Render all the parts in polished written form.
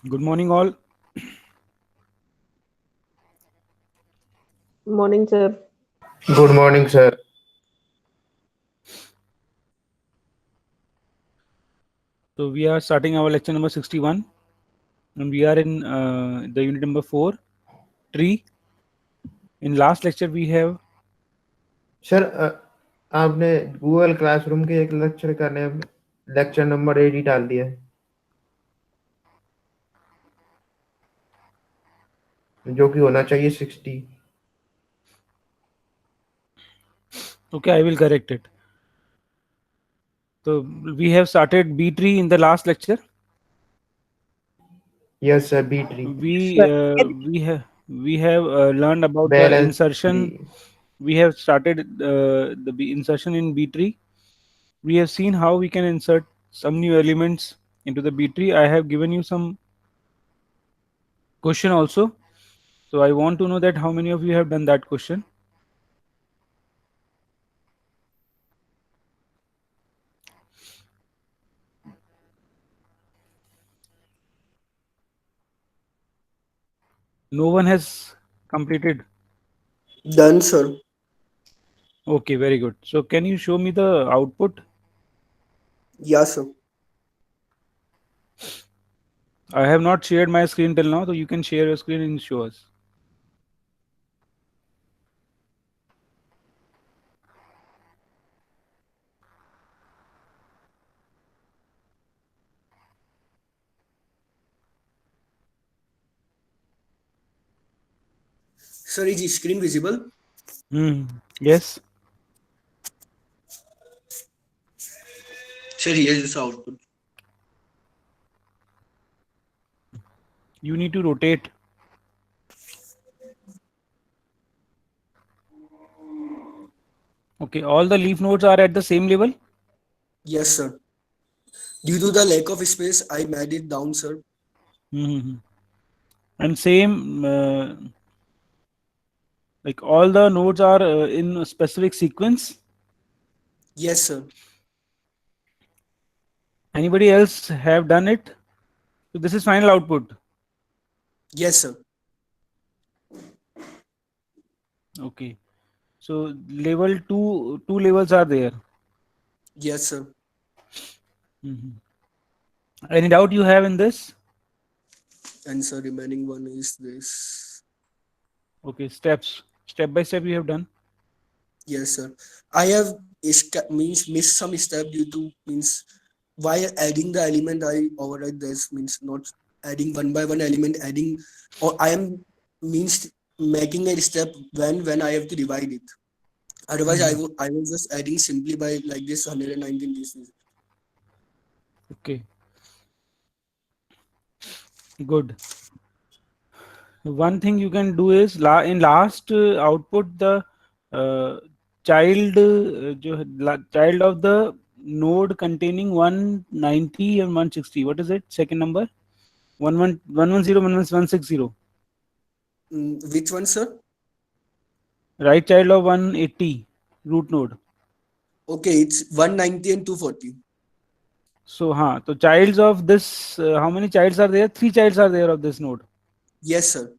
Good morning, all. Morning, sir. Good morning, sir. So, we are starting our lecture number 61, and we are in the unit number 4, tree. In last lecture, we have sir आपने Google classroom के एक lecture का name lecture number 80 डाल दिया है, जो कि होना चाहिए 60। okay, I will correct it. So, we have started B tree in the last lecture. Yes sir, B tree, We have learned about the balance tree. insertion. We have started the insertion in B tree. We have seen how we can insert some new elements into the B tree. I have given you some question also. So I want to know that how many of you have done that question. No one has completed. Done, sir. Okay, very good. So can you show me the output? Yeah, sir. I have not shared my screen till now, so you can share your screen and show us. Sir, is the screen visible? Yes. Sir, here is the output. You need to rotate. Okay, all the leaf nodes are at the same level. Yes, sir. Due to the lack of space, I made it down, sir. Mm-hmm. And same, like all the nodes are in a specific sequence. Yes, sir. Anybody else have done it? So this is final output. Yes, sir. Okay. So level two levels are there. Yes, sir. Any doubt you have in this? And sir, remaining one is this. Okay, step by step you have done. Yes, sir. I have means missed some step due to means while adding the element I override this means not adding one by one element adding or I am means making a step when I have to divide it. Otherwise, I was just adding simply by like this 119 this. Okay, good. One thing you can do is in last output the uh, child of the node containing 190 and 160. What is it? Second number? 110, 160. Which one, sir? Right child of 180 root node. Okay, it's 190 and 240. So childs of this, how many childs are there? 3 childs are there of this node. Yes, sir.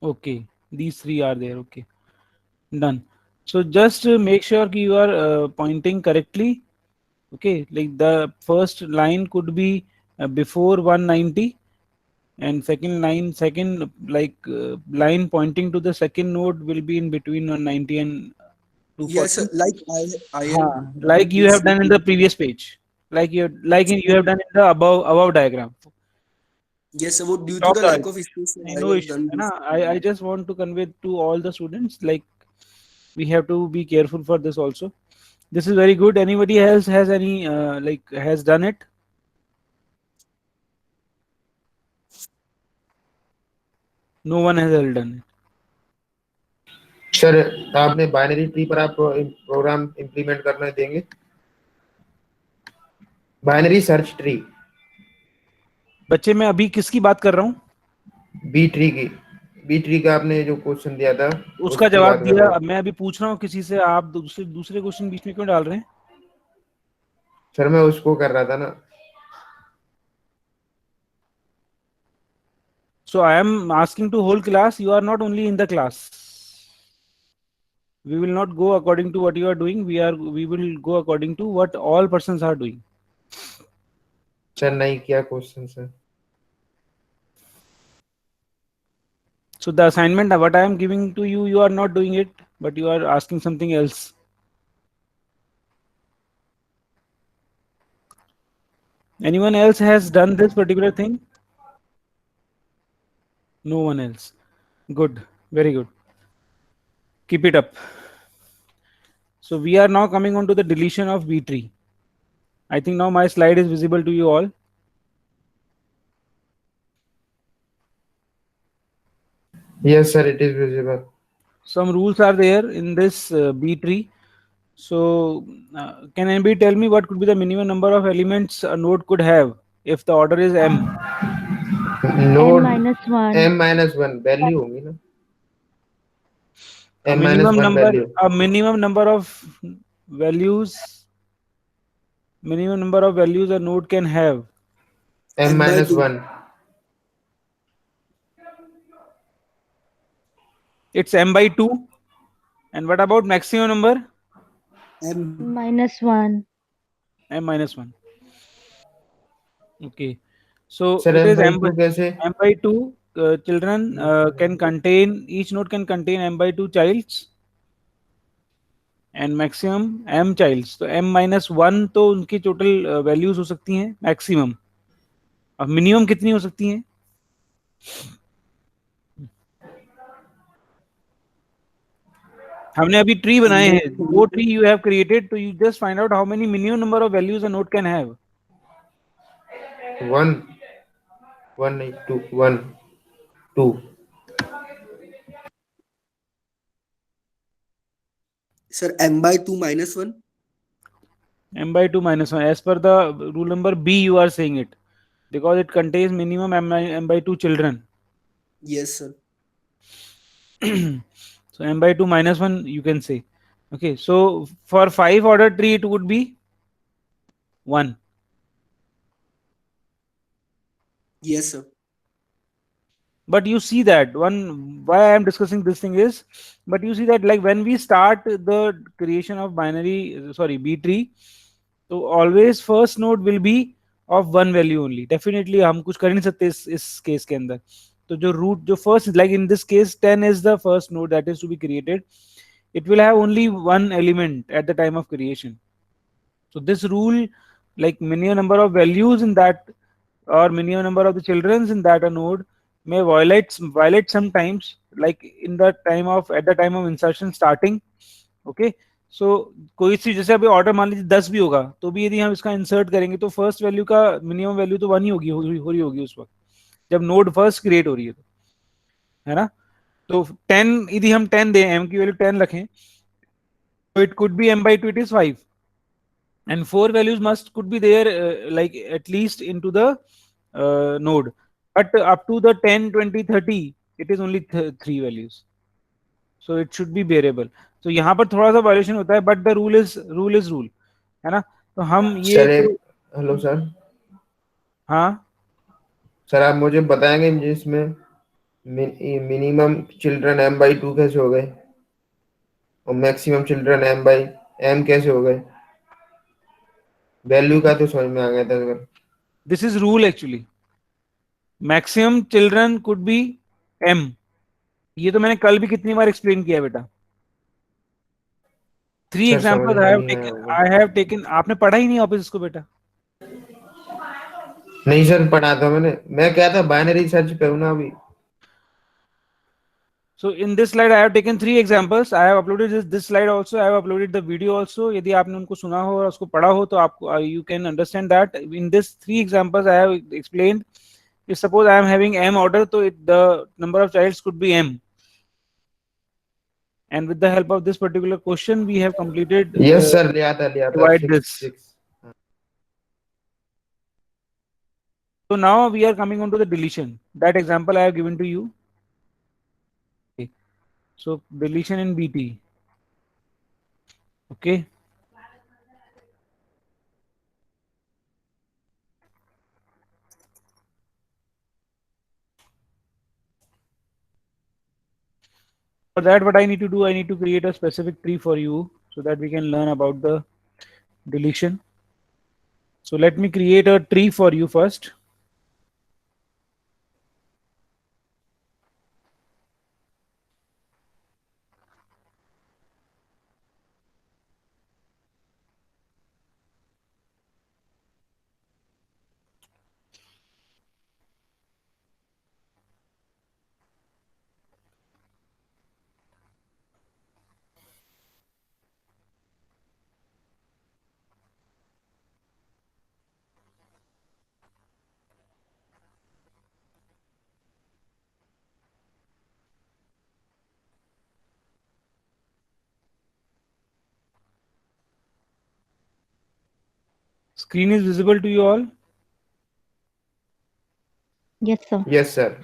Okay, these 3 are there. Okay, done. So just make sure you are pointing correctly. Okay, like the first line could be before 190, and second line pointing to the second node will be in between 190 and Yes, sir. 240. Like I have done Like you this. have done in the previous page, you have done in the above diagram. Yes, sir. Due to Top the lack right. of space, I No have issue. done है ना? this. I just want to convey to all the students like we have to be careful for this also. This is very good. Anybody else has any has done it? No one has done it. Sir आपने binary tree पर आप programme implement करना देंगे? Binary search tree, बच्चे मैं अभी किसकी बात कर रहा हूँ? बी ट्री की, बी ट्री का आपने जो क्वेश्चन दिया था उसका उसकी जवाब बात कर दिया। रहा हूँ। अब मैं अभी पूछ रहा हूँ किसी से, आप दूसरे दूसरे क्वेश्चन बीच में क्यों डाल रहे हैं? सर मैं उसको कर रहा था ना। So I am asking to whole class. You are not only in the class. We will not go according to what you are doing. We will go according to what all persons are doing. Sir नहीं किया question sir. So the assignment what I am giving to you, you are not doing it, but you are asking something else. Anyone else has done this particular thing? No one else. Good. Very good. Keep it up. So we are now coming on to the deletion of B tree. I think now my slide is visible to you all. Yes sir, it is visible. Some rules are there in this B tree. So can anybody tell me what could be the minimum number of elements a node could have if the order is m? Node n-1 m-1 value होगी ना. A m-1 value. minimum number of values, minimum number of values a node can have. m-1. It's m by 2. And what about maximum number? M. -1 M minus 1. Okay. So sir it is m/2 कैसे? m by 2 children can contain, each node can contain m by 2 childs and maximum m childs. तो m minus 1 तो उनकी total values हो सकती हैं maximum. अब minimum कितनी हो सकती हैं? हमने अभी ट्री बनाए हैं, वो ट्री you have created, तो you just find out how many minimum number of values a node can have. 1 नहीं 2 1 2. Sir, m by 2 minus 1. M by 2 minus 1 as per the rule number B you are saying it because it contains minimum m by 2 children. Yes sir. So m by 2 minus 1 you can say. Okay, so for 5 order tree it would be 1. Yes sir. But you see that one, why I am discussing this thing is, but you see that like when we start the creation of B tree, so always first node will be of one value only. Definitely हम कुछ कर नहीं सकते इस case के अंदर. तो जो root जो first, like in this case 10 is the first node that is to be created. It will have only one element at the time of creation. So this rule, like minimum number of values in that or minimum number of the children in that a node may violate sometimes, like in the time of at the time of insertion starting. Okay, so कोई सी जैसे अभी order मान लीजिए 10 भी होगा तो भी यदि हम इसका इंसर्ट करेंगे तो फर्स्ट वैल्यू का मिनिमम वैल्यू तो 1 ही हो रही होगी उस वक्त जब नोड फर्स्ट क्रिएट हो रही है, तो है ना. तो 10 यदि हम 10 दें, m की वैल्यू 10 रखें, तो it could be m by 2 it is 5 and 4 values must could be there like at least into the node, but up to the 10 20 30 it is only 3 values, so it should be bearable. तो यहाँ पर थोड़ा सा violation होता है but the rule is rule, है ना. तो हम ये सर हेलो सर. हाँ सर आप मुझे बताएंगे जिसमें मिनिमम चिल्ड्रन m/2 कैसे हो गए और मैक्सिमम चिल्ड्रन m कैसे हो गए? वैल्यू का तो समझ में आ गया था sir. This is rule actually. Maximum children could be m. ये तो मैंने कल भी कितनी बार एक्सप्लेन किया बेटा. 3 सर समझ एग्जांपल्स में नहीं आया होगा. I have taken. आपने पढ़ा ही नहीं ऑफिस इसको बेटा. नहीं सर पढ़ा था मैंने. मैं क्या था बाइनरी सर्च करूँ ना अभी. So in this slide I have taken 3 examples. I have uploaded this slide also. I have uploaded the video also. यदि आपने उनको सुना हो और उसको पढ़ा हो तो आपको you can understand that in this 3 examples I have explained. If suppose I am having m order, so the number of childs could be m. And with the help of this particular question, we have completed. Yes sir, लिया था divide this. 6. So now we are coming on to the deletion. That example I have given to you. Okay. So deletion in BT. Okay. For that, what I need to do, I need to create a specific tree for you so that we can learn about the deletion. So let me create a tree for you first. Screen is visible to you all. Yes, sir. Yes, sir.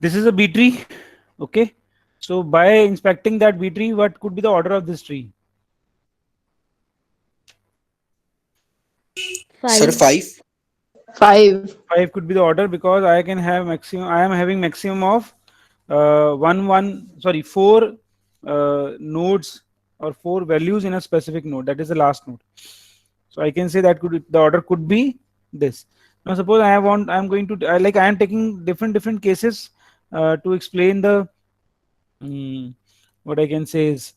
This is a B tree. Okay. So by inspecting that B tree, what could be the order of this tree? Sir, 5. 5. 5. 5 could be the order because I can have maximum. I am having maximum of four nodes or four values in a specific node. That is the last node. So I can say that the order could be this. Now suppose I'm going to I am taking different cases to explain the what I can say is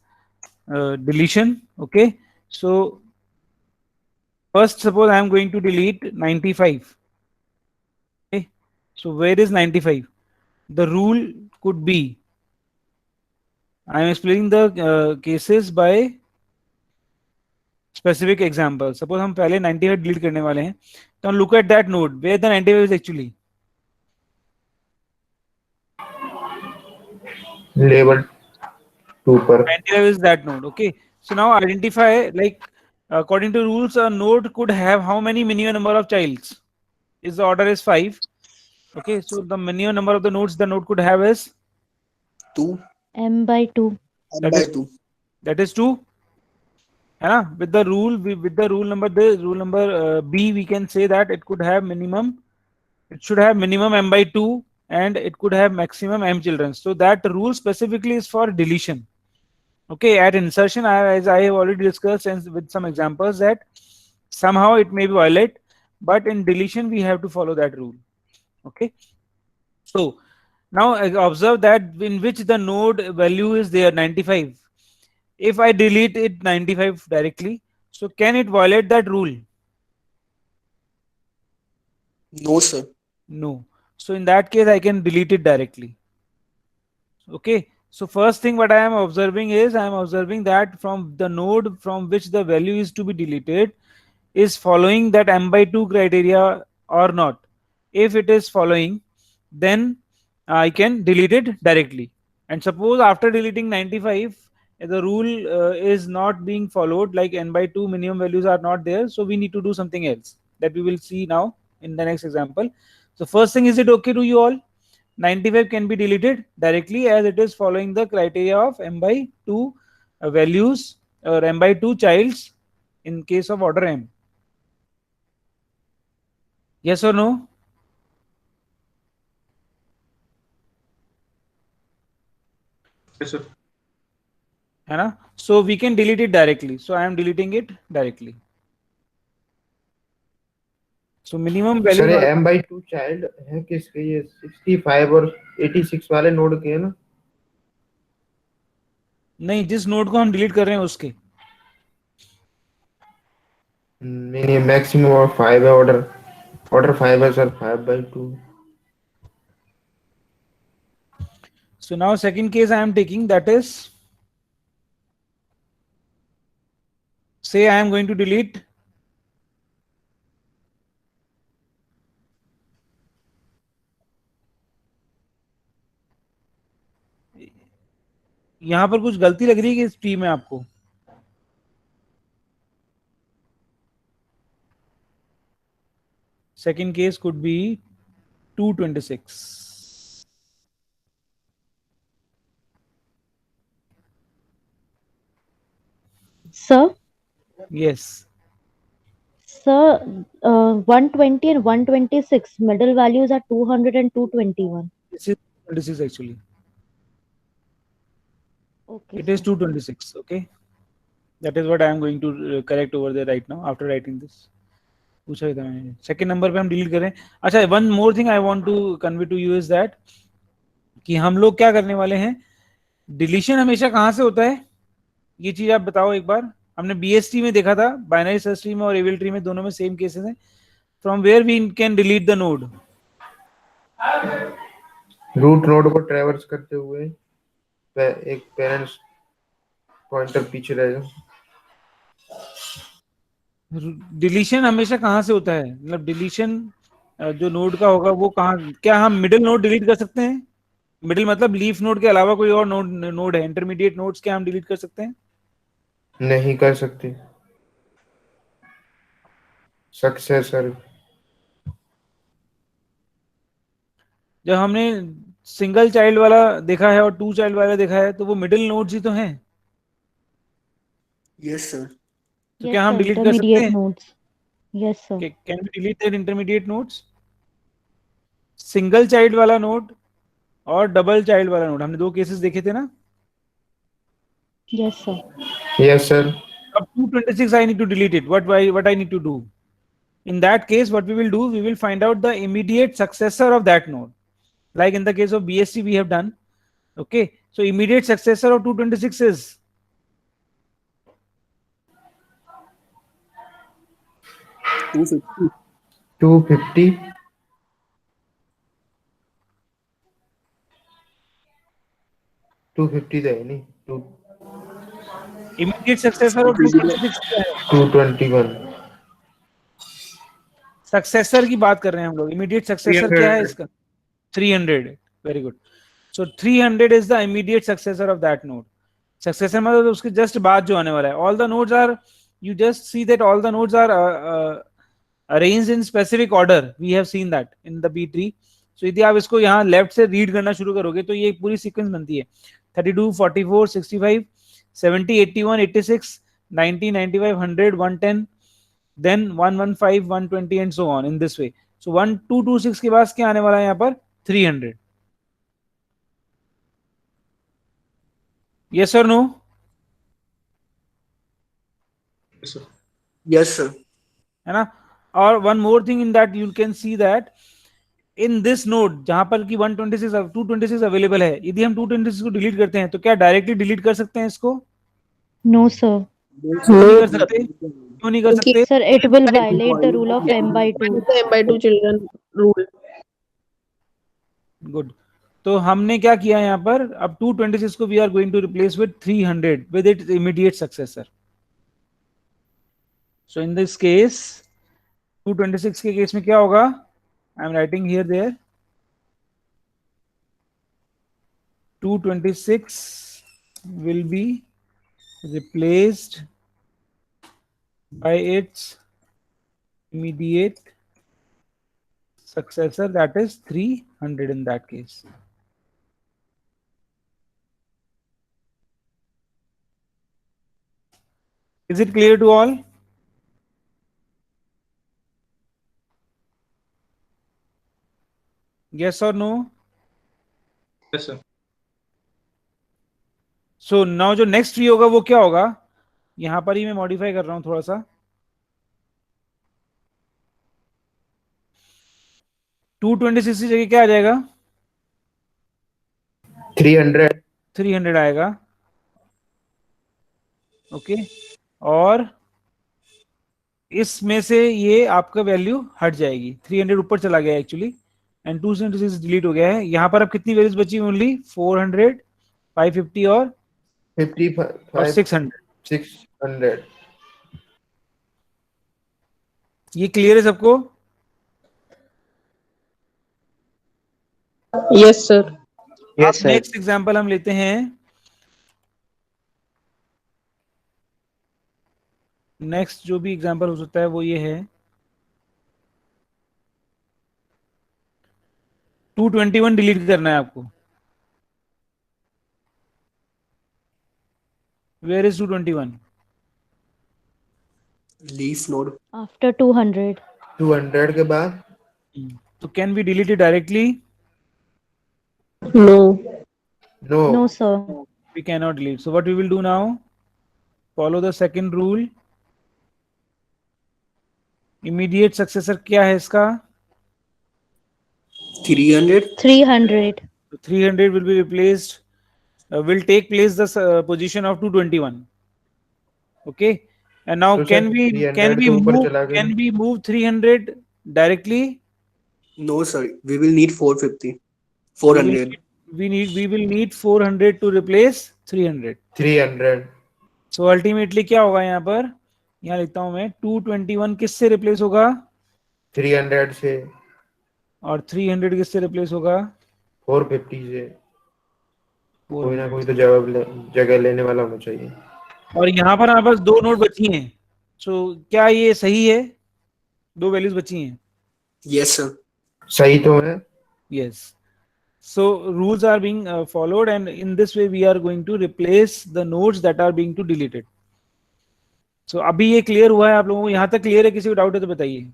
deletion. Okay. So first, suppose I am going to delete 95. Okay. So where is 95? The rule could be, I am explaining the cases by specific example. Suppose हम पहले 95 delete करने वाले हैं, तो look at that node where the 95 is actually. Label 2 पर 95 is that node. Okay. So now identify, like according to rules, a node could have how many minimum number of childs? Is the order is 5. Okay. So the minimum number of the nodes the node could have is 2. M by 2. M that by is 2. that is 2. है ना? With the rule, with the rule number B, we can say that it could have minimum, it should have minimum m by 2 and it could have maximum m children. So that rule specifically is for deletion. Okay, at insertion, as I have already discussed and with some examples, that somehow it may be violate, but in deletion we have to follow that rule. Okay, so now observe that in which the node value is there 95. If I delete it 95 directly, so can it violate that rule? No, sir. No. So in that case, I can delete it directly. Okay. So first thing what I am observing is, I am observing that from the node from which the value is to be deleted is following that m by 2 criteria or not. If it is following, then I can delete it directly. And suppose after deleting 95, the rule is not being followed, like n by 2 minimum values are not there, so we need to do something else that we will see now in the next example. So first thing, is it okay to you all? 95 can be deleted directly as it is following the criteria of m by 2 values or m by 2 childs in case of order m. Yes or no? Yes, sir. है ना? So we can delete it directly. So I am deleting it directly. So minimum value. Sir ये m/2 child है किसके? ये 65 और 86 वाले node के है ना? नहीं, जिस नोड को हम डिलीट कर रहे हैं उसके. नहीं, मैक्सिमम और 5 है, ऑर्डर 5 है sir, 5/2. So now second case I am taking, that is, say I am going to delete यहां पर कुछ गलती लग रही है कि इस ट्री में आपको? Second case could be 226. Sir, Yes. sir, 120 and 126 middle values are 200 and 221. This is 26 actually. Okay. It is 226. Okay. That is what I am going to correct over there right now after writing this. पूछा था मैंने. Second number पे हम delete करें. अच्छा, one more thing I want to convey to you is that कि हम लोग क्या करने वाले हैं. डिलीशन हमेशा कहां से होता है, ये चीज आप बताओ एक बार. हमने बीएसटी में देखा था, बाइनरी सर्च ट्री में और एविल ट्री में, दोनों में सेम केसेस हैं. From where we can delete the node? Root node को ट्रैवर्स करते हुए एक पेरेंट्स पॉइंटर पीछे रहेगा. डिलीशन हमेशा कहां से होता है, मतलब डिलीशन जो नोड का होगा वो कहां, क्या हम मिडिल नोड डिलीट कर सकते हैं? मिडिल मतलब लीफ नोड के अलावा कोई और नोड है, इंटरमीडिएट नोड्स क्या हम डिलीट कर सकते हैं? नहीं कर सकते. सक्सेसर. जब हमने सिंगल चाइल्ड वाला देखा है और 2 चाइल्ड वाला देखा है, तो वो मिडिल नोड्स ही तो हैं. Yes, sir. तो Yes, क्या हम sir, डिलीट कर सकते intermediate हैं? nodes. Yes, sir. Can we delete that intermediate nodes? Single child वाला नोड और डबल चाइल्ड वाला नोड, हमने 2 केसेस देखे थे ना. Yes, sir. Yes sir. अब 226 I need to delete it. What I need to do? In that case, what we will do, we will find out the immediate successor of that node. Like in the case of BSC, we have done. Okay, so immediate successor of 226 is 250. 250. 250 तो है नहीं. immediate successor of 226 क्या है? 221. Successor की बात कर रहे हैं हम लोग. इमीडिएट सक्सेसर क्या है इसका? 300. Very good. So 300 is the immediate successor of that node. Successor मतलब उसके जस्ट बाद जो आने वाला है. All the nodes are, you just see that all the nodes are arranged in specific order. We have seen that in the B tree. So यदि आप इसको यहाँ लेफ्ट से रीड करना शुरू करोगे तो ये पूरी सीक्वेंस बनती है. 32, 44, 65, 70, 81, 86, 90, 95, 100, 110, then 115, 120 and so on in this way. So 1226 के बाद क्या आने वाला है यहाँ पर? 300. Yes or no? Yes, sir. Yes, sir. है ना. और one more thing in that you can see that in this node जहां पर कि 126 226 अवेलेबल है, यदि हम 226 को डिलीट करते हैं तो क्या डायरेक्टली डिलीट कर सकते हैं इसको? No, sir. नहीं कर सकते. क्यों नहीं कर सकते? Sir, it will violate the rule of m by 2. M/2 children rule. Good. तो हमने क्या किया यहाँ पर, अब 226 को we are going to replace with 300 with its immediate successor. So in this case 226 के केस में क्या होगा? I am writing here there. 226 will be replaced by its immediate successor, that is 300 in that case. Is it clear to all? Yes or no? Yes, sir. So now जो next tree होगा वो क्या होगा, यहां पर ही मैं modify कर रहा हूं थोड़ा सा. 226 की जगह क्या आ जाएगा? 300 आएगा. ओके, और इसमें से ये आपका वैल्यू हट जाएगी. 300 ऊपर चला गया एक्चुअली, एंड 226 डिलीट हो गया है. यहां पर अब कितनी वैल्यूज बची? ओनली 400, 550 और 55 600. 600. ये क्लियर है सबको? Yes, sir. Yes, sir. Next example हम लेते हैं. नेक्स्ट जो भी एग्जांपल हो सकता है वो ये है. 221 डिलीट करना है आपको. Where is 221? Leaf node. After 200. 200 के बाद So can we delete it directly? No. no. No, sir. We cannot delete. So what we will do now? Follow the second rule. Immediate successor क्या है इसका? 300. 300. So 300 will be replaced, will take place the position of 221. Okay, and now तो can sir we 300 के ऊपर चला गया. can we move 300 directly? No, sir. We will need 450. 400. We will need 400 to replace 300. 300. So ultimately क्या होगा यहाँ पर? यहाँ लिखता हूं मैं, 221 किससे रिप्लेस होगा? 300 से. और 300 किससे रिप्लेस होगा? 450 से. कोई ना 400. कोई तो जगह लेने वाला होना चाहिए. और यहाँ पर हमारे पास दो नोड बची हैं. सो क्या ये सही है? दो वैल्यूज बची हैं. Yes, sir. सही तो है. Yes. So rules are being followed, and in this way we are going to replace the nodes that are being to deleted. So अभी ये क्लियर हुआ है आप लोगों को? यहाँ तक क्लियर है? किसी को डाउट है तो बताइए.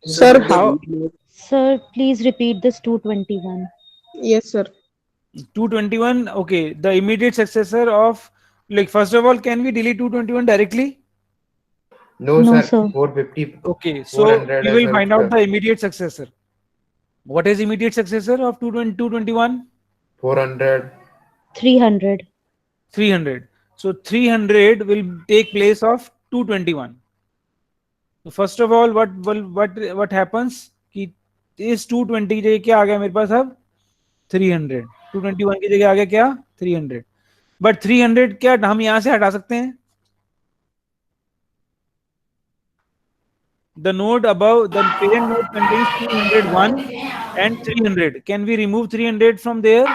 Sir, the how? root node. Sir, please repeat this 221. Yes, sir. 221. Okay, the immediate successor of, like, first of all, can we delete 221 directly? No, No, sir. sir. 450. Okay, so 400 we है will sir find out उसका. the immediate successor. What is immediate successor of 221? 400. 300. 300. So 300 will take place of 221. So first of all, what happens कि इस 220 की जगह क्या आ गया मेरे पास अब? 300. 221 की जगह आ गया क्या? 300. बट 300 क्या हम यहां से हटा सकते हैं? The node above, the parent node contains 201 and 300. Can we remove 300 from there?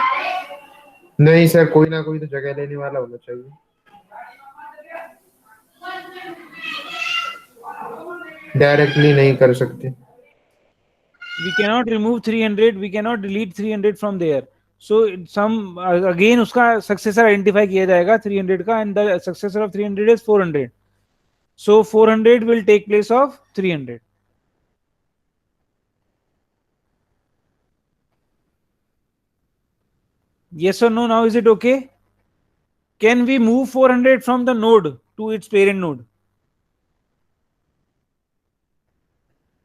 नहीं सर, कोई ना कोई तो जगह लेने वाला होना चाहिए. डायरेक्टली नहीं कर सकते. We cannot remove 300, we cannot delete 300 from there. So some again उसका successor identify किया जाएगा 300 का, and the successor of 300 is 400. So 400 will take place of 300. Yes or no? Now is it okay? Can we move 400 from the node to its parent node?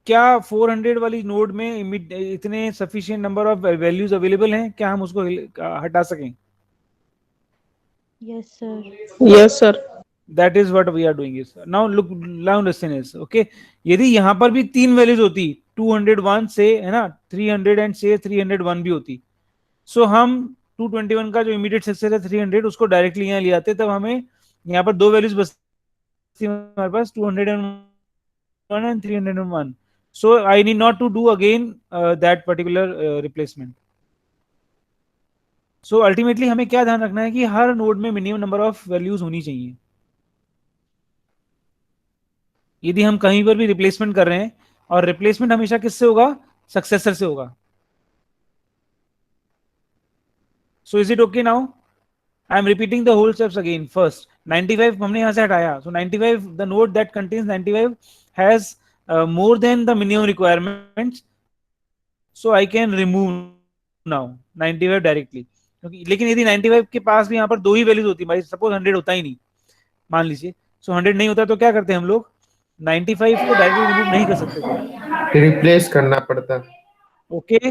क्या 400 वाली node में इतने sufficient number of values available हैं? क्या हम उसको हटा सकें? Yes, sir. Yes, sir. That is what we are doing is. Now look, now listen is, okay. यदि यहाँ पर भी तीन वैल्यूज होती, 201 से, है ना, 300 एंड से 301 भी होती, सो हम 221 का जो इमीडिएट सक्सेसर है 300 उसको डायरेक्टली यहाँ ले आते, तब हमें यहाँ पर दो वैल्यूज बचती हमारे पास, 201 and 301. So I need not to do again that particular replacement. So ultimately हमें क्या ध्यान रखना है कि हर नोड में मिनिमम नंबर ऑफ वैल्यूज होनी चाहिए। यदि हम कहीं पर भी रिप्लेसमेंट कर रहे हैं, और रिप्लेसमेंट हमेशा किससे होगा, सक्सेसर से होगा। So is it okay now? I am repeating the whole steps again. First 95 हमने यहां से हटाया, so 95 the node that contains 95 has more than the minimum requirements, so I can remove now 95 directly. क्योंकि लेकिन यदि 95 के पास भी यहाँ पर दो ही वैल्यूज होती, भाई सपोज 100 होता ही नहीं, मान लीजिए, सो 100 नहीं होता तो क्या करते हैं हम लोग, 95 को डायरेक्टली रिमूव नहीं कर सकते थे, रिप्लेस करना पड़ता। ओके।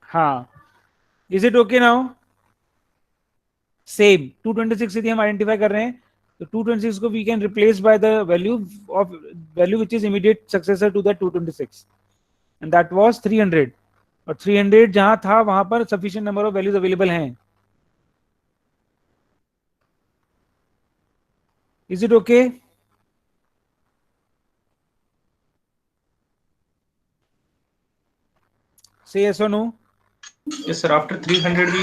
हाँ, is it okay now? Same 226 यदि हम आइडेंटिफाई कर रहे हैं, तो 226 को we can replace by the value which is immediate successor to that 226, and that was 300। और 300 जहां था वहां पर sufficient number of values available हैं। Is it okay? Say yes or no? Yes, sir. After 300,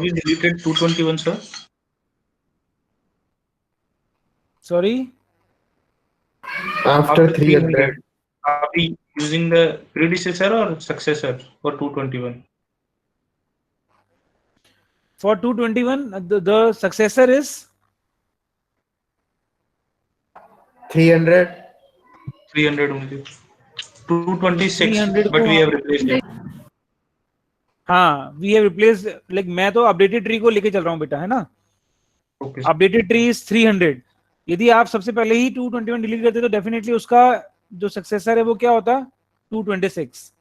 we deleted 221, sir. Sorry? After 300, are we using the predecessor or successor for 221? For 221, the successor is 300, 300 only. 226, 300 but को we have replaced it. हाँ, we have replace, like मैं तो updated tree को लेके चल रहा हूँ बेटा, है ना। Okay, sir. Updated tree is 300। यदि आप सबसे पहले ही 221 डिलीट करते तो डेफिनेटली उसका जो सक्सेसर है वो क्या होता, 226,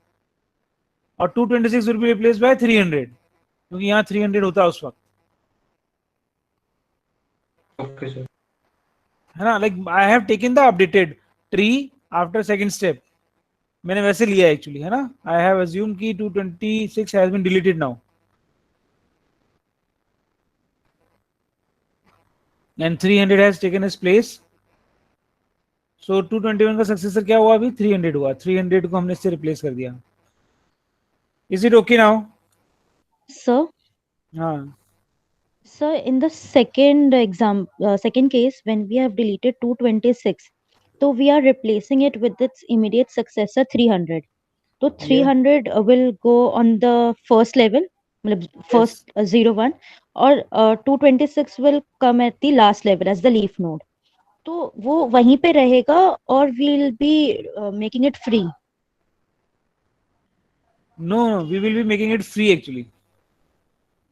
और 226 विल बी रिप्लेस्ड बाय 300, क्योंकि यहाँ 300 होता उस वक्त, Okay, sir. है ना। Like I have taken the updated tree after second step, मैंने वैसे लिया एक्चुअली, है ना। आई हैव अज्यूम कि 226 has been deleted now, and 300 has taken its place. So 221 का सक्सेसर क्या हुआ, अभी 300 हुआ, 300 को हमने इससे रिप्लेस कर दिया। Is it okay now? Sir, हाँ, sir, in the second case, when we have deleted 226, so we are replacing it with its immediate successor 300. So 300 will go on the first level, मतलब first 01, or 226 will come at the last level as the leaf node. तो वो वहीं पे रहेगा, और we'll be making it free. no, we will be making it free actually,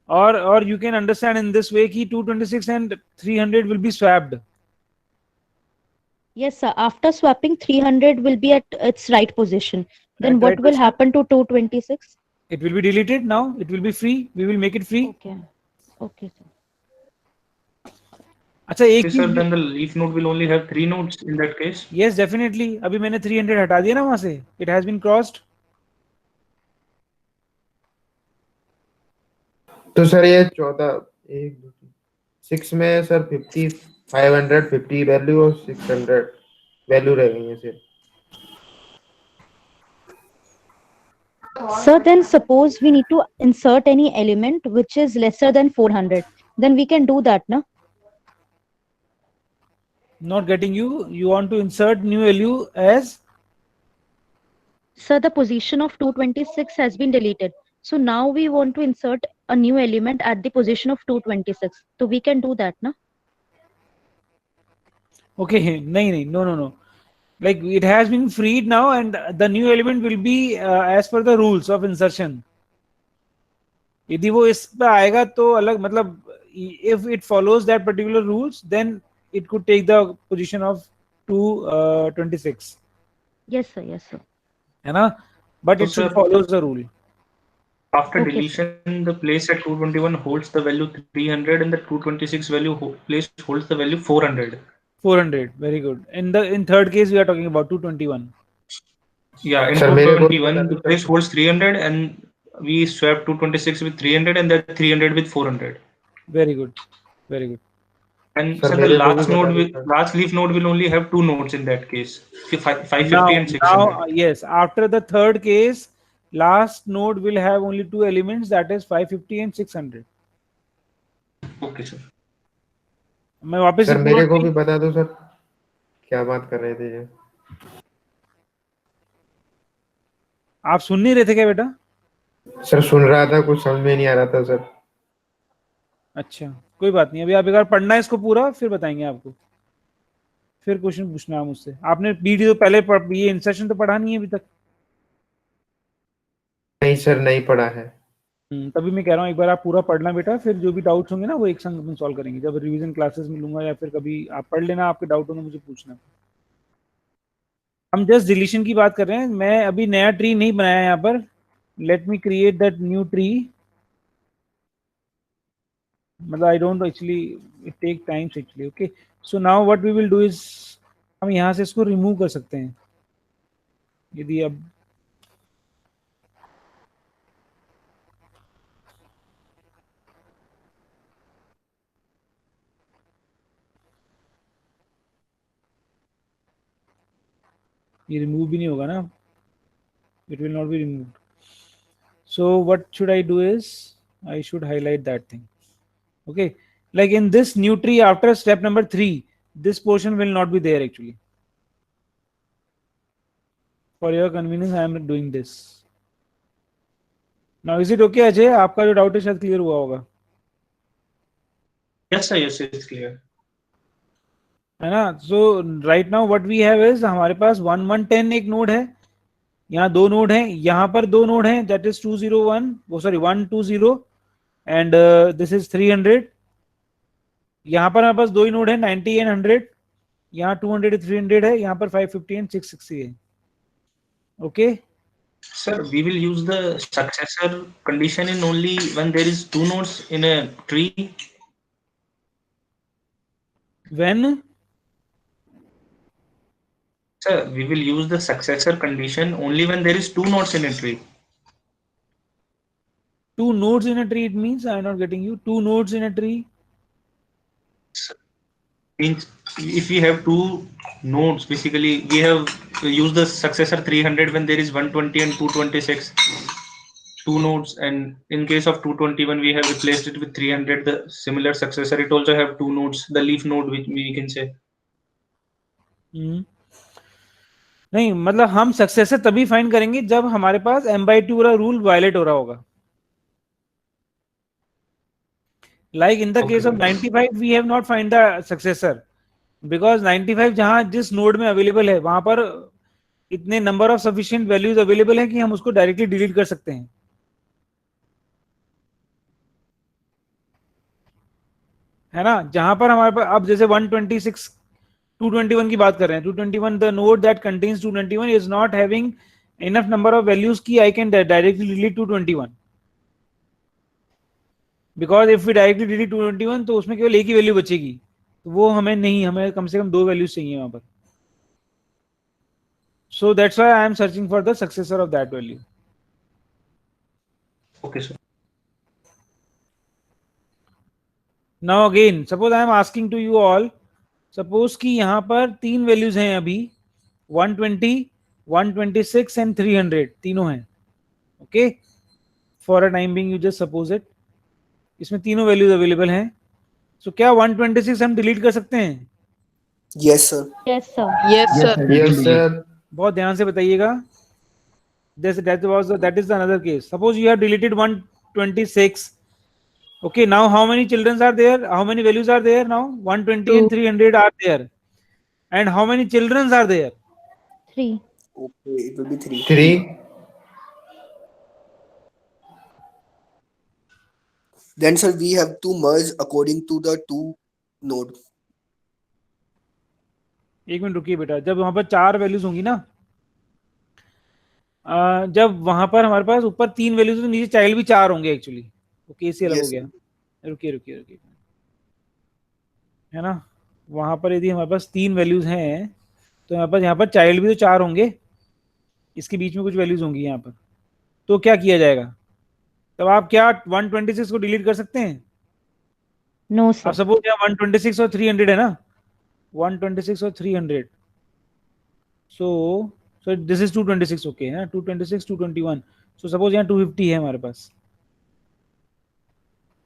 or you can understand in this way कि 226 and 300 will be swapped. Yes, sir. After swapping, 300 will be at its right position. Then At what right will position. happen to 226? It will be deleted now, it will be free, we will make it free. Okay. Okay, sir. अच्छा, एक Okay, sir. चीज, Then the leaf node will only have 3 nodes in that case. yes definitely, अभी मैंने 300 हटा दिया ना वहां से, it has been crossed. तो सर ये 14, 1 2 3 6 में सर 50 550 वैल्यू और 600 वैल्यू रह गई है sir. So then suppose we need to insert any element which is lesser than 400. Then we can do that, no? Not getting you, you want to insert new value as, So the position of 226 has been deleted. So now we want to insert a new element at the position of 226. So we can do that, no? okay, नहीं नहीं, no, like it has been freed now and the new element will be as per the rules of insertion. यदि वो इस पे आएगा तो अलग, मतलब if it follows that particular rules then it could take the position of 226, Yes, sir. Yes, sir. है ना, but So, it should sir, follow the rule. After Okay, deletion, the place at 221 holds the value 300, and the 226 value place holds the value 400. 400, very good. In third case we are talking about 221. Yeah, in Sir, मेरे को 221, the place holds 300, and we swap 226 with 300, and that 300 with 400. Very good, very good. And Sir, sir, the मेरे को भी last बता node, दो will, sir. last leaf node will only have 2 nodes in that case, 550 Now, and 600. yes, after the third case last node will have only two elements, that is 550 and 600. Okay, sir. मैं वापस sir से मेरे को पूरा भी बता दो sir, क्या बात कर रहे थे ये? आप सुन नहीं रहे थे क्या बेटा? सर सुन रहा था, कुछ समझ में नहीं आ रहा था सर। अच्छा कोई बात नहीं, अभी आप एक बार पढ़ना है इसको पूरा, फिर बताएंगे आपको, फिर क्वेश्चन पूछना है मुझसे। आपने वीडियो पहले ये इंसर्शन तो पढ़ा नहीं है अभी तक? नहीं सर, नहीं पढ़ा है। तभी मैं कह रहा हूँ एक बार आप पूरा पढ़ना बेटा, फिर जो भी डाउट्स होंगे ना वो एक संग में सॉल्व करेंगे। जब रिवीजन क्लासेस में लूंगा या फिर कभी आप पढ़ लेना, आपके डाउट होंगे मुझे पूछना। हम जस्ट डिलीशन की बात कर रहे हैं, मैं अभी नया ट्री नहीं बनाया यहाँ पर। Let me create that new tree, मतलब I don't actually, it take times actually. Okay, so now what we will do is, हम यहाँ से इसको रिमूव कर सकते हैं यदि अब ये रिमूव भी नहीं होगा ना, it will not be removed. So what should I do is I should highlight that thing. Okay, like in this new tree after step number 3, this portion will not be there actually. For your convenience I am doing this. Now is it okay Ajay, आपका जो doubt है शायद clear हुआ होगा, Yes, sir. Yes, it's clear. है ना? So right now what we have is हमारे पास 1 1 10 एक नोड है, यहाँ दो नोड हैं, यहाँ पर दो नोड हैं, that is 201, वो सॉरी 120 and this is 300. यहाँ पर हमारे पास दो ही नोड है 90 एंड 100, यहाँ 200 300 है, यहाँ पर 550 एंड 660 है। Okay Sir, we will use the successor condition in only when there is two nodes in a tree. When Sir, we will use the successor condition only when there is two nodes in a tree. two nodes in a tree, it means I am not getting you. Two nodes in a tree Means if we have two nodes, basically we have used the successor 300 when there is 120 and 226 two nodes, and in case of 221 we have replaced it with 300, the similar successor it also have two nodes, the leaf node which we can say. नहीं, मतलब हम successor तभी find करेंगे जब हमारे पास m/2 वाला rule violet हो रहा होगा। Like in the case of 95 we have not find the successor because 95 जहां जिस नोड में अवेलेबल है वहां पर इतने number of sufficient values available है कि हम उसको डायरेक्टली डिलीट कर सकते हैं, है ना? जहां पर हमारे पास अब जैसे 126 221 की बात कर रहे हैं, 221 the node that contains 221 is not having enough number of values की I can directly delete 221, because if we directly delete 221 तो उसमें केवल एक ही वैल्यू बचेगी, तो वो हमें नहीं, हमें कम से कम दो वैल्यूज चाहिए वहां पर। So that's why I am searching for the successor of that value. Okay, sir. Now again, suppose I am asking to you all, suppose कि यहाँ पर तीन वैल्यूज हैं अभी, 120, 126 and 300 तीनों हैं। Okay, for a time being you just suppose it, इसमें तीनों वैल्यूज अवेलेबल हैं। सो क्या 126 हम डिलीट कर सकते हैं? Yes, sir. Yes, sir. Yes, sir. Yes sir. बहुत ध्यान से बताइएगा। That is another case. Suppose you have deleted 126. Okay, now how many children are there? How many values are there now? 120 and 300 are there. And how many children are there? 3. Okay, it will be 3. 3 Then, sir, we have to merge according to the two node. एक minute रुकिए बेटा, जब वहां पर चार values होंगी ना, जब वहां पर हमारे पास ऊपर तीन वैल्यूज तो नीचे चाइल्ड भी चार होंगे एक्चुअली। ओके, इससे अलग हो Yes, गया। रुकिए रुकिए रुकिए, है ना? वहां पर यदि हमारे पास तीन वैल्यूज हैं तो हमारे पास यहाँ पर चाइल्ड भी तो चार होंगे, इसके बीच में कुछ वैल्यूज होंगी यहाँ पर, तो क्या किया जाएगा? तब आप क्या 126 को डिलीट कर सकते हैं? No, अब sir. सपोज यहाँ 126 और 300 है ना, 126 और 300, सो So this is 226, okay है 226 221. So suppose यहाँ 250 है हमारे पास,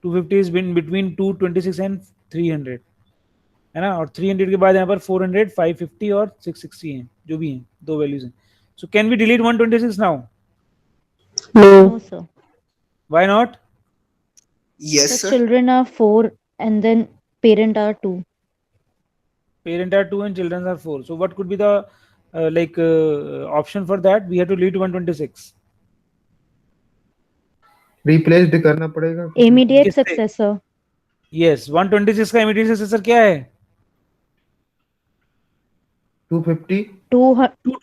250 is between 226 and 300 है ना, और 300 के बाद यहाँ पर 400 550 और 660 हैं, जो भी हैं, दो वैल्यूज हैं. So can we delete 126 now? No. No, sir. Why not? Yes, The sir. children are 4 and then parent are 2. Parent are 2 and children are 4. So what could be the option for that? We have to delete 126. Replaced करना पड़ेगा. Immediate किससे? successor. Yes, 126 का immediate successor क्या है? 250. 200.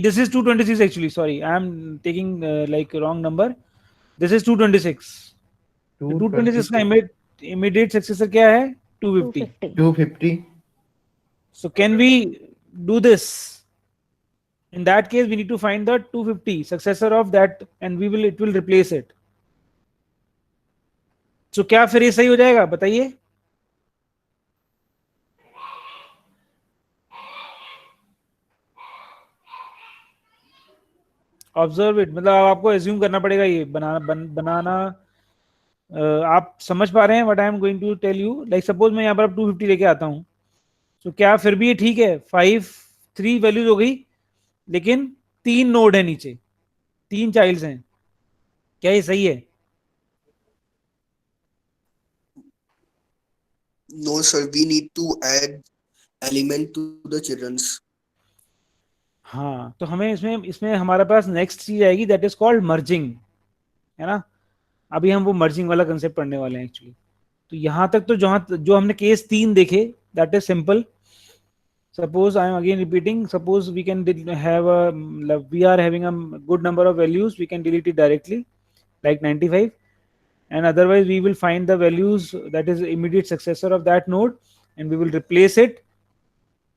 This is 226 actually. Sorry, I am taking wrong number. This is 226. 226 का immediate successor क्या है? 250. 250. So can we do this? In that case, we need to find the 250 successor of that, and it will replace it. So क्या फिर ये सही हो जाएगा? बताइए. ऑब्जर्व इट, मतलब आपको एज्यूम करना पड़ेगा ये बनाना. आप समझ पा रहे हैं what I am going to tell you? Like suppose मैं यहाँ पर 250 लेके आता हूँ, तो क्या फिर भी ये ठीक है? 3 वैल्यूज हो गई, लेकिन 3 नोड है नीचे, 3 चाइल्ड्स हैं, क्या ये सही है? No, sir. We need to add element to the children's. हाँ, तो हमें इसमें हमारे पास नेक्स्ट चीज आएगी, दैट इज कॉल्ड मर्जिंग, है ना. अभी हम वो मर्जिंग वाला कंसेप्ट पढ़ने वाले हैं एक्चुअली. तो यहाँ तक तो जो हमने केस 3 देखे, that is simple. Suppose I am again repeating. Suppose we can have we are having a good number of values. We can delete it directly, like 95, and otherwise we will find the values that is immediate successor of that node, and we will replace it,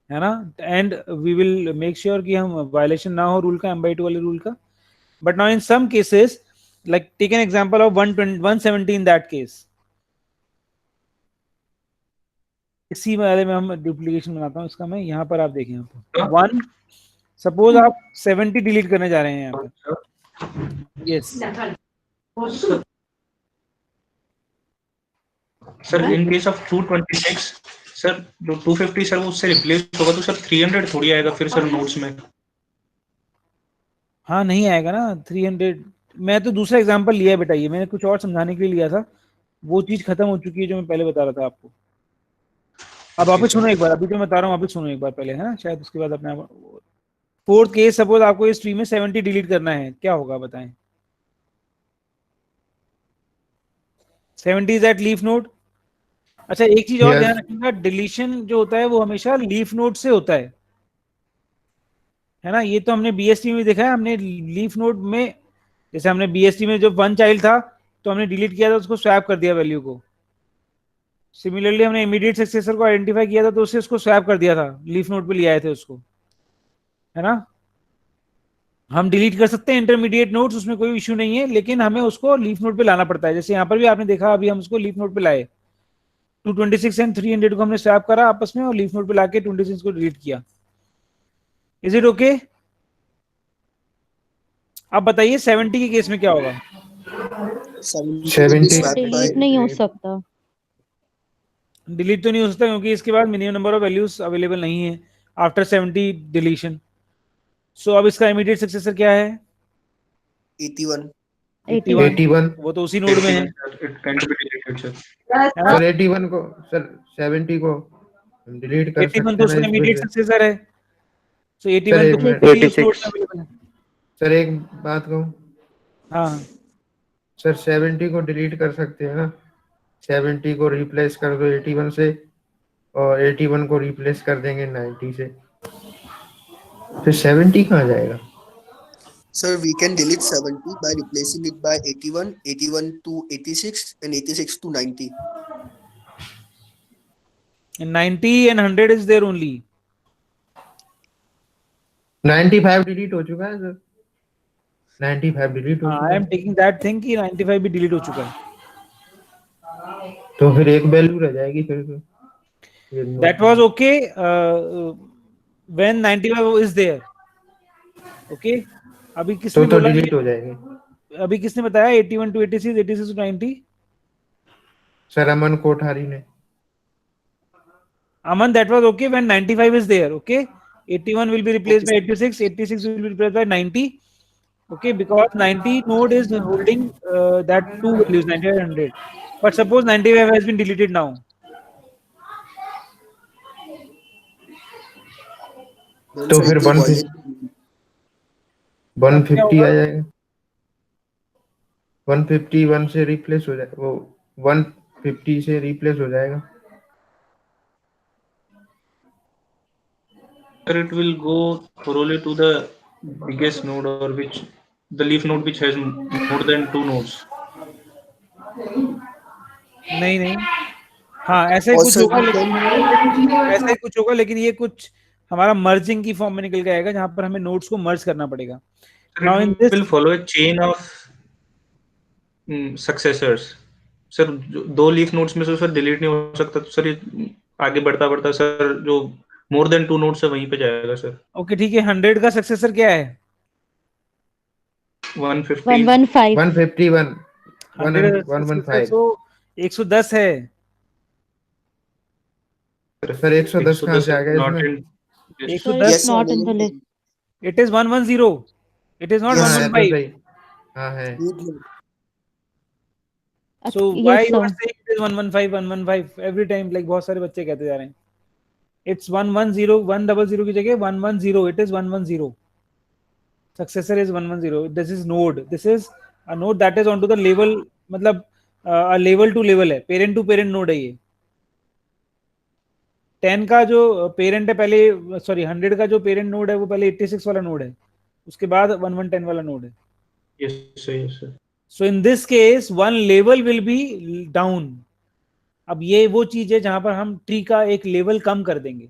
है ना. And we will make sure कि हम violation ना हो rule का, m/2 वाले rule का. But now in some cases, like take an example of 170 in that case. इसी वाले में हम डुप्लीकेशन बनाता हूँ इसका. मैं यहाँ पर आप देखें, यहाँ पर 1, सपोज आप 70 डिलीट करने जा रहे हैं यहाँ पर. Yes sir, in case of 226 sir, जो 250 सर वो उससे रिप्लेस होगा, तो सर 300 थोड़ी आएगा फिर सर नोट्स में. हाँ, नहीं आएगा ना 300. मैं तो दूसरा एग्जांपल लिया है बेटा, ये मैंने कुछ और समझाने के लिए लिया था. वो चीज खत्म हो चुकी है जो मैं पहले बता रहा था आपको. अब वापस सुनो एक बार, अभी जो मैं बता रहा हूँ वापस सुनो एक बार पहले, है ना, शायद उसके बाद अपने. फोर्थ केस, सपोज आपको इस ट्री में 70 डिलीट करना है, क्या होगा बताएं? 70 इज एट लीफ नोड. अच्छा, एक चीज और ध्यान रखिएगा, डिलीशन जो होता है वो हमेशा लीफ नोड से होता है ना. ये तो हमने बीएसटी में देखा है. हमने लीफ नोड में, जैसे हमने बीएसटी में जब 1 चाइल्ड था तो हमने डिलीट किया था, उसको स्वैप कर दिया वैल्यू को. सिमिलरली हमने इमीडिएट सक्सेसर को आइडेंटिफाई किया था, तो उससे उसको स्वैप कर दिया था, लीफ नोड पे ले आए थे उसको, है ना. हम डिलीट कर सकते हैं इंटरमीडिएट नोड्स, उसमें कोई इश्यू नहीं है, लेकिन हमें उसको लीफ नोड पे लाना पड़ता है. जैसे यहाँ पर भी आपने देखा, अभी हम उसको लीफ नोड पे लाए, 226 एंड 300 को हमने स्वैप करा आपस में और लीफ नोड पे लाके 26 को डिलीट किया. Is it okay? अब बताइए 70 के केस में क्या होगा? 70 डिलीट नहीं हो सकता. डिलीट तो नहीं हो सकता, क्योंकि इसके बाद minimum number of values available नहीं है आफ्टर 70 डिलीशन. सो अब इसका इमीडिएट सक्सेसर क्या है? 81. 81. वो तो उसी नोड में है. It can be deleted sir. Sir 81 को, सर 70 को हम डिलीट कर सकते 81 हैं तो उसका ना, इमीडिएट इस वजह से. सक्सेसर है. सो 81 तो सर, उसी नोड में अवेलेबल है. सर एक बात कहूँ, हाँ, सर 70 को डिलीट कर सकते हैं ना. 70 को रिप्लेस कर दो 81 से, और 81 को रिप्लेस कर देंगे 90 से, फिर 70 कहाँ जाएगा? Sir, we can delete 70 by replacing it by 81, 81 to 86, and 86 to 90. and 90 and 100 is there only. 95 delete हो चुका है सर. 95 डिलीट हो हाँ, चुका आई एम है. टेकिंग दैट थिंग कि 95 भी डिलीट हो चुका है. तो फिर एक वैल्यू रह जाएगी फिर तो. That was okay when 95 is there. Okay अभी किसने तो बोला डिलीट हो जाएंगे। अभी किसने बताया 81 to 86, 86 to 90? सर अमन कोठारी ने। Aman, that was okay when 95 is there. Okay, 81 will be replaced Okay, by sir. 86, 86 will be replaced by 90. Okay, because 90 node is holding that two values 95 and 100. But suppose 95 has been deleted now. Then तो sir, फिर it will violate. 150 आ जाएगा। 151 से replace हो जाएगा, वो 150 से replace हो जाएगा। Sir, it will go thoroughly to the biggest node, or which the leaf node which has more than two nodes. नहीं नहीं, हाँ ऐसा ही Or कुछ sir, होगा, we लेकिन can. ऐसा ही कुछ होगा, लेकिन ये कुछ हमारा मर्जिंग की फॉर्म में निकल के आएगा, जहां पर हमें नोड्स को मर्ज करना पड़ेगा. Sir, now in it will this, follow a chain of successors. Sir दो लीफ नोड्स में से सर डिलीट नहीं हो सकता, तो सर ये आगे बढ़ता बढ़ता सर जो मोर देन टू नोड्स है वहीं पे जाएगा सर. ओके ठीक है, 100 का सक्सेसर क्या है? 150. 115. 151 100 सक्सेसर 115। तो 110 है. सर 110 कहाँ 110 से आ गया नॉट इसमें? इन. Sir, it's 110, Yes, sir. not in the list. it is 110, it is not हाँ Yes, है sir. तो 115. सही। हाँ है। Root node. So why Yes, you are sir. saying it is 115, 115 every time, like बहुत सारे बच्चे कहते जा रहे हैं. It's 110, 100 की जगह 110, it is 110. Successor is 110. This is node, this is a node that is onto the level, मतलब a level to level है, parent to parent node है ये. 10 का जो पेरेंट है पहले, सॉरी 100 का जो पेरेंट नोड है वो पहले 86 वाला नोड है, उसके बाद 1110 वाला नोड है. Yes sir, yes sir. So in this case one level will be down. अब ये वो चीज है जहां पर हम ट्री का एक लेवल कम कर देंगे.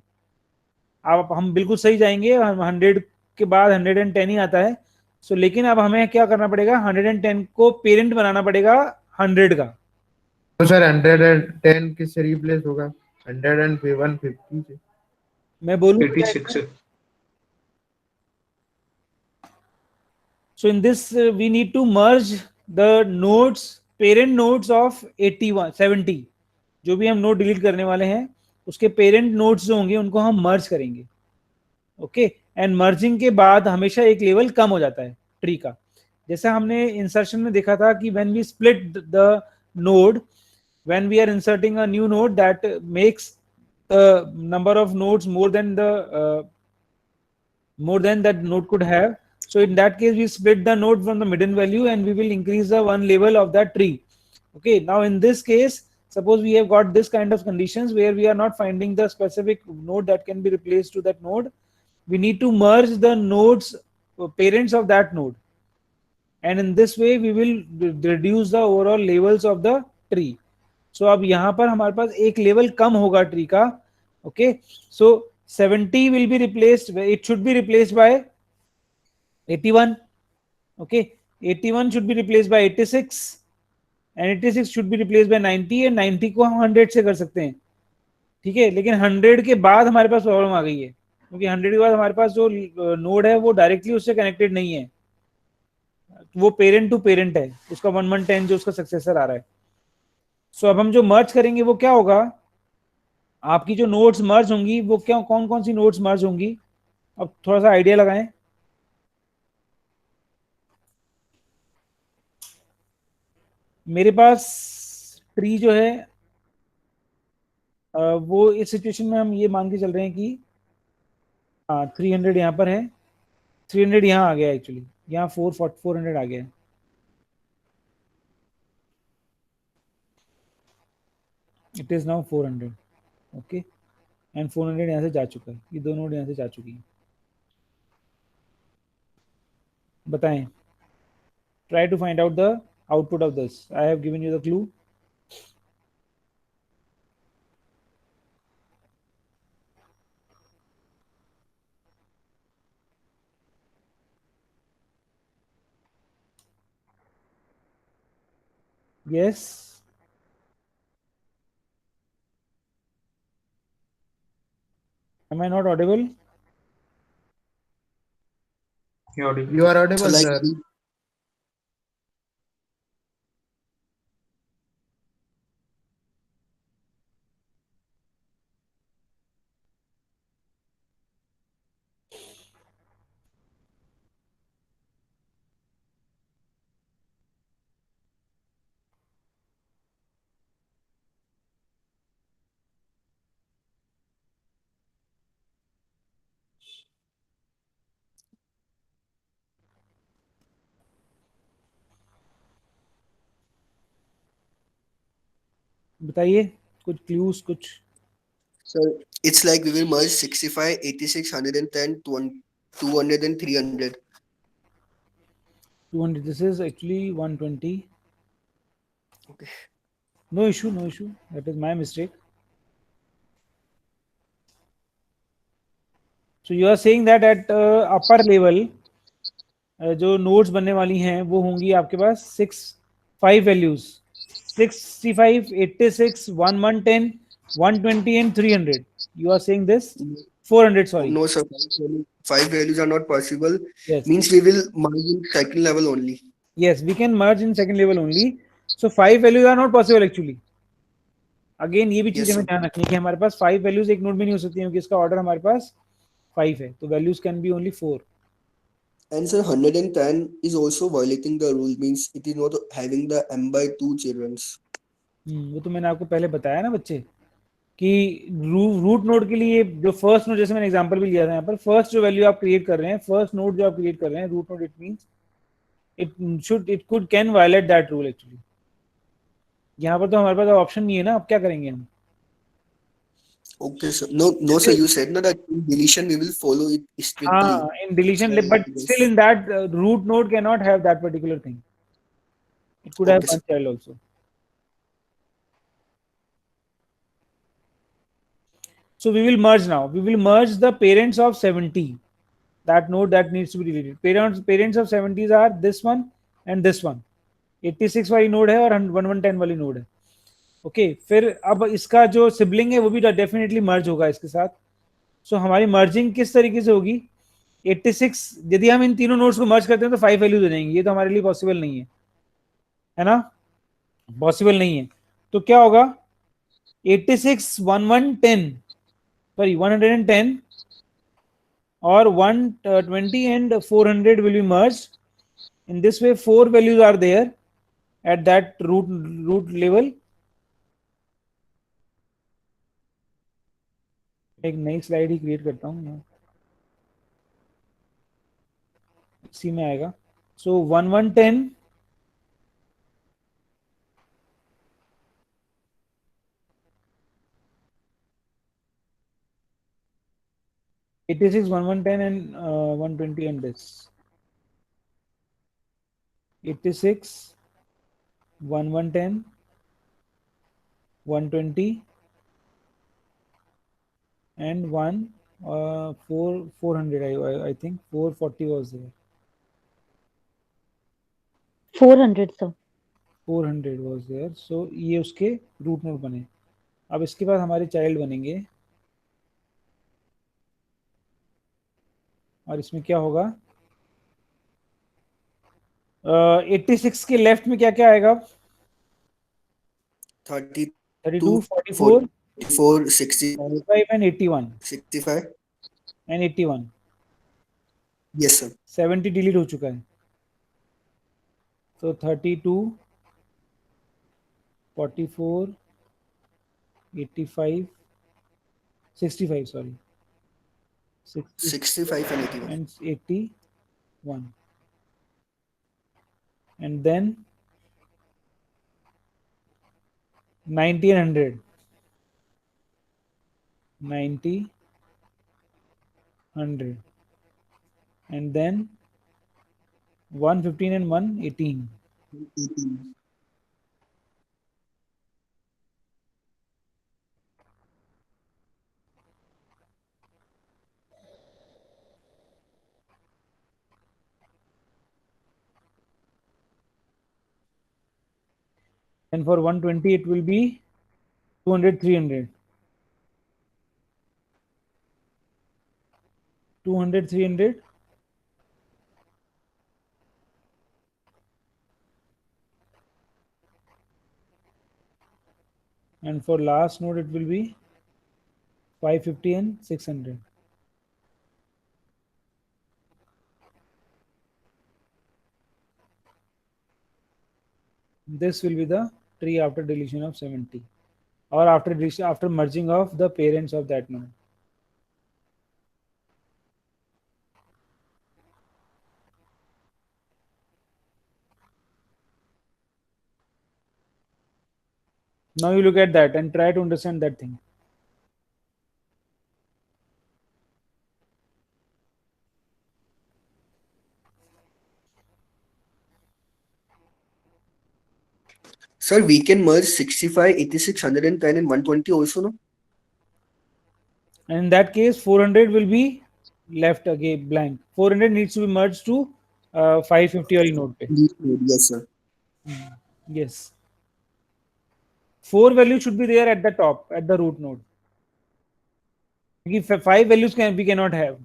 अब हम बिल्कुल सही जाएंगे, हम 100 के बाद 110 ही आता है. सो लेकिन अब हमें क्या करना पड़ेगा, 110 को पेरेंट बनाना पड़ेगा 100 का. तो सर 110 किससे रिप्लेस होगा? 150 से। मैं बोलूँ 86 है. so in this we need to merge the nodes, parent nodes of 81 70. जो भी हम नोड डिलीट करने वाले हैं उसके पेरेंट नोड्स जो होंगे उनको हम मर्ज करेंगे. ओके, एंड मर्जिंग के बाद हमेशा एक लेवल कम हो जाता है ट्री का. जैसा हमने इंसर्शन में देखा था कि when we split the node, when we are inserting a new node that makes the number of nodes more than the more than that node could have. So in that case we split the node from the midden value and we will increase the one level of that tree. Okay, now in this case suppose we have got this kind of conditions where we are not finding the specific node that can be replaced to that node. We need to merge the nodes, parents of that node, and in this way we will reduce the overall levels of the tree. So अब यहाँ पर हमारे पास एक level कम होगा tree का. Okay, so 70 will be replaced, it should be replaced by 81. Okay, 81 should be replaced by 86 and 86 should be replaced by 90 and 90 को हम 100 से कर सकते हैं. ठीक है, लेकिन 100 के बाद हमारे पास प्रॉब्लम आ गई है, क्योंकि 100 के बाद हमारे पास जो नोड है वो डायरेक्टली उससे कनेक्टेड नहीं है, वो पेरेंट टू पेरेंट है, उसका 1110 जो उसका सक्सेसर आ रहा है. सो अब हम जो मर्ज करेंगे वो क्या होगा, आपकी जो नोड्स मर्ज होंगी वो क्या, कौन कौन सी नोड्स मर्ज होंगी, अब थोड़ा सा आइडिया लगाएं. मेरे पास ट्री जो है वो इस सिचुएशन में हम ये मान के चल रहे हैं कि हाँ 300 यहाँ पर है, 300 यहाँ आ गया, एक्चुअली यहाँ 400 आ गया है. It is now 400. Okay, and 400 यहाँ से जा चुका है, ये दो नोड यहाँ से जा चुकी है. बताएं, try to find out the output of this. I have given you the clue. Yes. Am I not audible? You're audible. You are So audible, like sir. बताइए कुछ क्लूज कुछ. so it's like we will merge 65, 86, 110, 200 and 300. 200. This is actually 120. Okay. No issue, no issue. That is my mistake. So you are saying that at upper level जो nodes बनने वाली हैं वो होंगी आपके पास 5 values 65, 86, 1110, 120 and 300. You are saying this 400, sorry. No, sir. Five values are not possible. Yes, Means we will merge in second level only. yes, we can merge in second level only. So 5 values are not possible actually. Again ये भी चीज Yes, हमें sir. ध्यान रखनी है कि हमारे पास 5 values एक नोड में नहीं हो सकती क्योंकि इसका ऑर्डर हमारे पास 5 है, तो values can be only 4. And sir, 110 is also violating the rule. Means it is not having the m by 2 childrens. वो तो मैंने आपको पहले बताया ना बच्चे कि रूट नोड के लिए जो फर्स्ट नोड, जैसे मैंने एग्जांपल भी लिया था यहाँ पर, फर्स्ट जो वैल्यू आप क्रिएट कर रहे हैं, फर्स्ट नोड जो आप क्रिएट कर रहे हैं root node, it means it could can violate that rule actually. यहाँ पर तो हमारे पास ऑप्शन नहीं है ना, अब क्या करेंगे हम. Okay, sir. No, no, sir. You said no, that in deletion we will follow it strictly. हाँ, in deletion, So, but yes. Still in that root node can not have that particular thing. It could have Okay, one sir. Child also. So we will merge now. We will merge the parents of 70. That node that needs to be deleted. Parents of 70s are this one and this one. 86 वाली node है और 1110 वाली node है. Okay, फिर अब इसका जो sibling है वो भी डेफिनेटली मर्ज होगा इसके साथ. सो हमारी मर्जिंग किस तरीके से होगी. 86, यदि हम इन तीनों नोड्स को मर्ज करते हैं तो 5 वैल्यूज हो जाएंगी. ये तो हमारे लिए पॉसिबल नहीं है ना, पॉसिबल नहीं है. तो क्या होगा, 86, 1110, sorry 110 or 120 and 400 will be merged. In this way 4 values are there at that root level. एक नई स्लाइड ही क्रिएट करता हूँ यहाँ, इसी में आएगा. सो 1110 86, 1110 and 120 and this 86, 1110, 120 and 400. I think 440 was there. 400, sir. 400 was there. So ये उसके रूट नोड बने. अब इसके बाद हमारे चाइल्ड बनेंगे और इसमें क्या होगा, 86 के लेफ्ट में क्या क्या आएगा, 32, 32, 44, 44, 65, 65 and 81 65. and 81. Yes, sir. 70 delete हो चुका है. तो 32, 44, 85, 65, sorry, 65 and 81. and 81, and then 90 and 100, 90, 100, and then 115 and 118. 18. And for 120 it will be 200, 300, 200, 300, and for last node it will be 550 and 600. This will be the tree after deletion of 70, or after deletion, after merging of the parents of that node. Now you look at that and try to understand that thing. Sir, we can merge 65, 86, 110 and 120 also, no? And in that case, 400 will be left again blank. 400 needs to be merged to 550 वाली node पे. Yes, sir. Yes. 4 values should be there at the top, at the root node. क्योंकि 5 values we cannot have.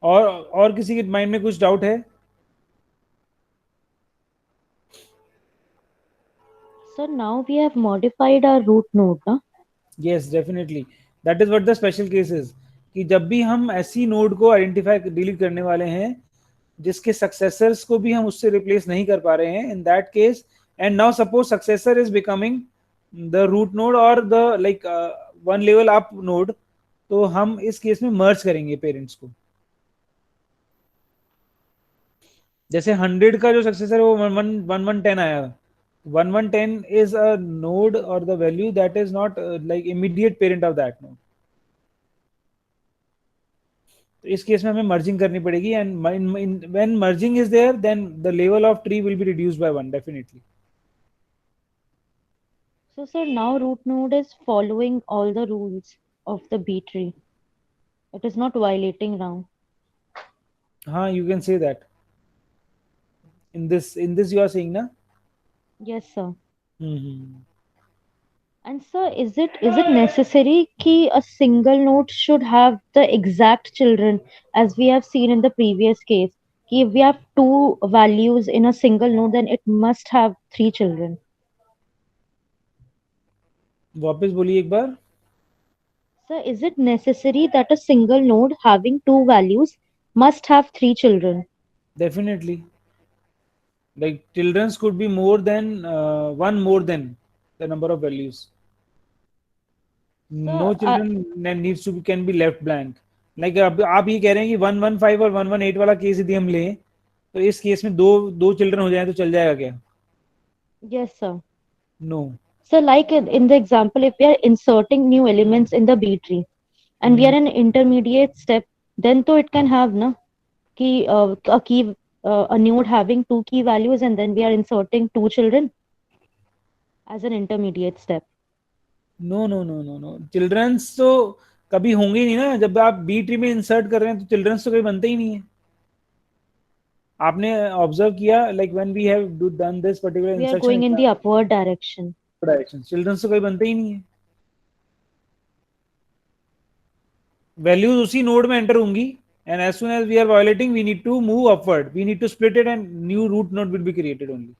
और किसी के mind में कुछ doubt है? So now we have modified our root node, ना? Yes, definitely. That is what the special case is. कि जब भी हम ऐसी नोड को आइडेंटिफाई डिलीट करने वाले हैं जिसके सक्सेसर्स को भी हम उससे रिप्लेस नहीं कर पा रहे हैं, in that case, and now suppose successor is becoming the root node और the like one level up node, तो हम इस केस में मर्ज करेंगे पेरेंट्स को. जैसे 100 का जो सक्सेसर है वो 1110 आया, 1110 is a node or the value that is not like immediate parent of that node. तो इस केस में हमें मर्जिंग करनी पड़ेगी, and when merging is there then the level of tree will be reduced by 1 definitely. So sir, now root node is following all the rules of the B tree. It is not violating now. हाँ, you can say that. In this you are saying na? Yes, sir. Mm-hmm. And sir, is it necessary कि a single node should have the exact children, as we have seen in the previous case? कि if we have two values in a single node, then it must have three children. वापस बोलिए एक बार. Sir, is it necessary that a single node having two values must have three children? Definitely. Like children could be more than one more than the number of values. No children needs to be, can be left blank. Like आप ये कह रहे हैं कि 115 और 118 वाला case यदि हम लें तो इस केस में दो चिल्ड्रन हो जाए तो चल जाएगा क्या? Yes, sir. No. So, like in the example, if we are inserting new elements in the B tree and we are in intermediate step, then to it can have na key a node having two key values and then we are inserting two children as an intermediate step. No no no no no, childrens तो कभी होंगे ही नहीं ना. जब आप B tree में insert कर रहे हैं तो चिल्ड्रंस तो कभी बनते ही नहीं है. आपने ऑब्जर्व किया, like when we have done this particular We are going in the upward direction. Direction, childrens तो कभी बनते ही नहीं है. वैल्यूज उसी नोड में एंटर होंगी, and as soon as we are violating we need to move upward, we need to split it and new root node will be created only.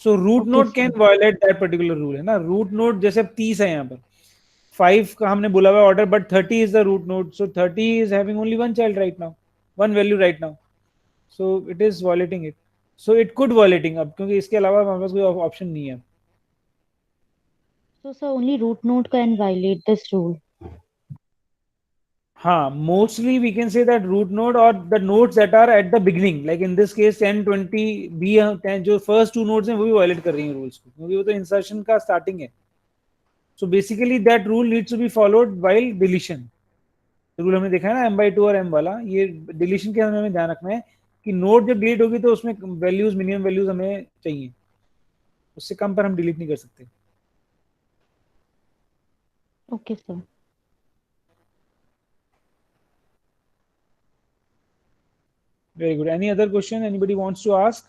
So root node can violate that particular rule है ना. root node जैसे अब 30 है यहाँ पर, 5 का हमने बोला हुआ order, but 30 is the root node, so 30 is having only one child right now, one value right now, so it is violating it. So it could violating अब, क्योंकि इसके अलावा हमारे पास कोई ऑप्शन नहीं है. So, sir, only root node can violate this rule. हाँ, mostly we can say that root node or the nodes that are at the beginning, like in this case 10 20 भी 10 जो first two nodes हैं वो भी violate कर रही हैं rules को, क्योंकि वो तो insertion का starting है. So basically that rule needs to be followed while deletion. Rule हमने देखा है ना m/2 और m वाला, ये डिलीशन के हमें ध्यान रखना है कि नोड जब डिलीट होगी तो उसमें वैल्यूज, मिनिमम वैल्यूज हमें चाहिए, उससे कम पर हम डिलीट नहीं कर सकते. Okay, sir. Very good. Any other question anybody wants to ask?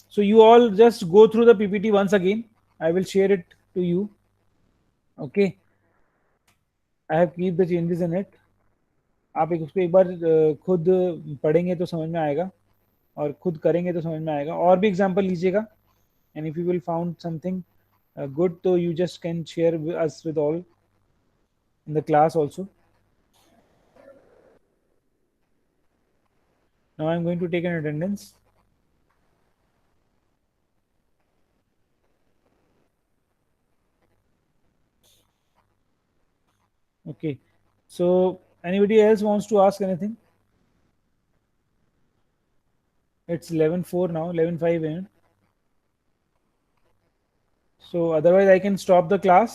So you all just go through the PPT once again. I will share it to you. Okay. I have keep the changes in it. आप उसको एक बार खुद पढ़ेंगे तो समझ में आएगा, और खुद करेंगे तो समझ में आएगा। और भी एग्जांपल लीजिएगा, and if you will found something good, तो you just can share with us with all in the class also. Now I'm going to take an attendance. Okay, so anybody else wants to ask anything? It's 11:04 now, 11:05 a.m. So otherwise I can stop the class.